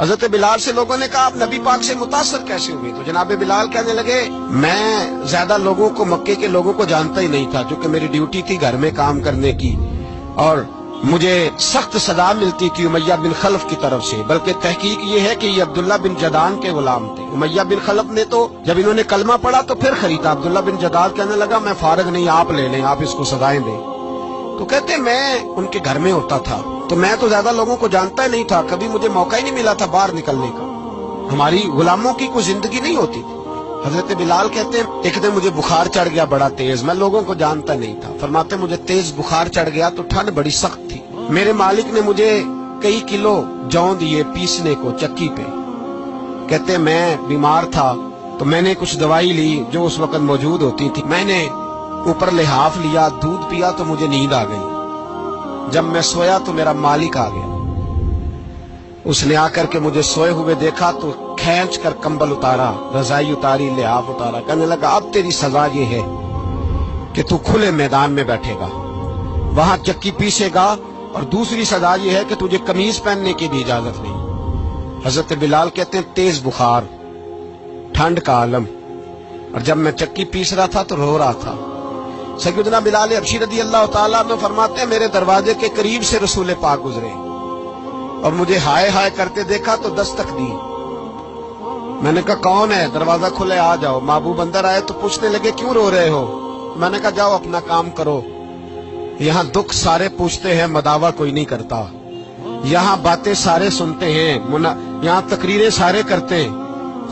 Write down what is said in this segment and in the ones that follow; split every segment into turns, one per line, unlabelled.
حضرت بلال سے لوگوں نے کہا آپ نبی پاک سے متاثر کیسے ہوئے؟ تو جناب بلال کہنے لگے میں زیادہ لوگوں کو، مکے کے لوگوں کو جانتا ہی نہیں تھا، چونکہ میری ڈیوٹی تھی گھر میں کام کرنے کی، اور مجھے سخت سزا ملتی تھی امیہ بن خلف کی طرف سے، بلکہ تحقیق یہ ہے کہ یہ عبداللہ بن جدعان کے غلام تھے۔ امیہ بن خلف نے تو جب انہوں نے کلمہ پڑھا تو پھر خریدا۔ عبداللہ بن جدعان کہنے لگا میں فارغ نہیں، آپ لے لیں، آپ اس کو سزائیں دیں۔ تو کہتے میں ان کے گھر میں ہوتا تھا، تو میں تو زیادہ لوگوں کو جانتا ہی نہیں تھا، کبھی مجھے موقع ہی نہیں ملا تھا باہر نکلنے کا، ہماری غلاموں کی کوئی زندگی نہیں ہوتی تھی۔ حضرت بلال کہتے ہیں ایک دن مجھے بخار چڑھ گیا بڑا تیز، میں لوگوں کو جانتا نہیں تھا۔ فرماتے مجھے تیز بخار چڑھ گیا تو ٹھنڈ بڑی سخت تھی، میرے مالک نے مجھے کئی کلو جوں دیے پیسنے کو چکی پہ۔ کہتے میں بیمار تھا تو میں نے کچھ دوائی لی جو اس وقت موجود ہوتی تھی، میں نے اوپر لحاف لیا، دودھ پیا تو مجھے نیند آ گئی۔ جب میں سویا تو میرا مالک آ گیا، اس نے آ کر کے مجھے سوئے ہوئے دیکھا تو کھینچ کر کمبل اتارا، رضائی اتاری، لحاف اتارا، کہنے لگا اب تیری سزا یہ ہے کہ تو کھلے میدان میں بیٹھے گا، وہاں چکی پیسے گا، اور دوسری سزا یہ ہے کہ تجھے قمیض پہننے کی بھی اجازت نہیں۔ حضرت بلال کہتے ہیں تیز بخار، ٹھنڈ کا عالم، اور جب میں چکی پیس رہا تھا تو رو رہا تھا۔ سیدنا بلال حبشی رضی اللہ تعالیٰ عنہ فرماتے ہیں میرے دروازے کے قریب سے رسول پاک گزرے اور مجھے ہائے ہائے کرتے دیکھا تو دستک دی۔ میں نے کہا کون ہے؟ دروازہ کھلے آ جاؤ۔ محبوب اندر آئے تو پوچھنے لگے کیوں رو رہے ہو؟ میں نے کہا جاؤ اپنا کام کرو، یہاں دکھ سارے پوچھتے ہیں، مداوا کوئی نہیں کرتا، یہاں باتیں سارے سنتے ہیں، یہاں تقریریں سارے کرتے ہیں،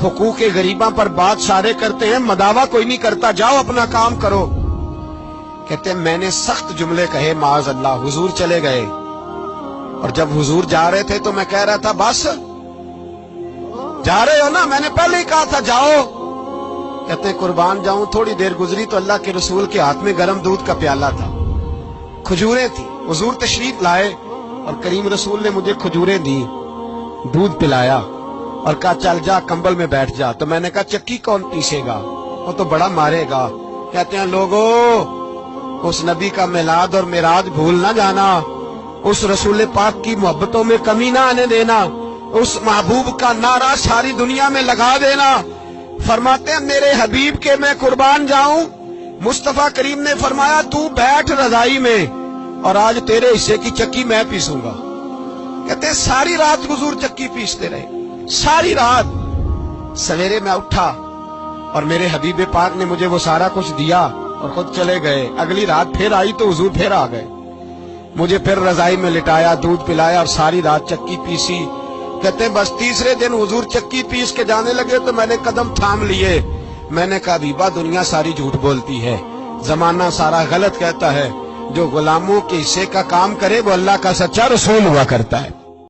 حقوق غریباں پر بات سارے کرتے ہیں، مداوا کوئی نہیں کرتا، جاؤ اپنا کام کرو۔ کہتے ہیں میں نے سخت جملے کہے معاذ اللہ، حضور چلے گئے، اور جب حضور جا رہے تھے تو میں کہہ رہا تھا بس جا رہے ہو نا، میں نے پہلے ہی کہا تھا جاؤ۔ کہتے ہیں قربان جاؤں، تھوڑی دیر گزری تو اللہ کے رسول کے ہاتھ میں گرم دودھ کا پیالہ تھا، کھجوریں تھی، حضور تشریف لائے اور کریم رسول نے مجھے کھجوریں دی، دودھ پلایا اور کہا چل جا کمبل میں بیٹھ جا۔ تو میں نے کہا چکی کون پیسے گا؟ وہ تو بڑا مارے گا۔ کہتے ہیں لوگوں اس نبی کا میلاد اور معراج بھول نہ جانا، اس رسول پاک کی محبتوں میں کمی نہ آنے دینا، اس محبوب کا نعرہ ساری دنیا میں لگا دینا۔ فرماتے ہیں میرے حبیب کے میں قربان جاؤں، مصطفیٰ کریم نے فرمایا تو بیٹھ رضائی میں اور آج تیرے حصے کی چکی میں پیسوں گا۔ کہتے ہیں ساری رات حضور چکی پیستے رہے، ساری رات۔ سویرے میں اٹھا اور میرے حبیب پاک نے مجھے وہ سارا کچھ دیا اور خود چلے گئے۔ اگلی رات پھر آئی تو حضور پھر آ گئے، مجھے پھر رضائی میں لٹایا، دودھ پلایا اور ساری رات چکی پیسی۔ کہتے ہیں بس تیسرے دن حضور چکی پیس کے جانے لگے تو میں نے قدم تھام لیے، میں نے کہا حبیبہ دنیا ساری جھوٹ بولتی ہے، زمانہ سارا غلط کہتا ہے، جو غلاموں کے حصے کا کام کرے وہ اللہ کا سچا رسول ہوا کرتا ہے۔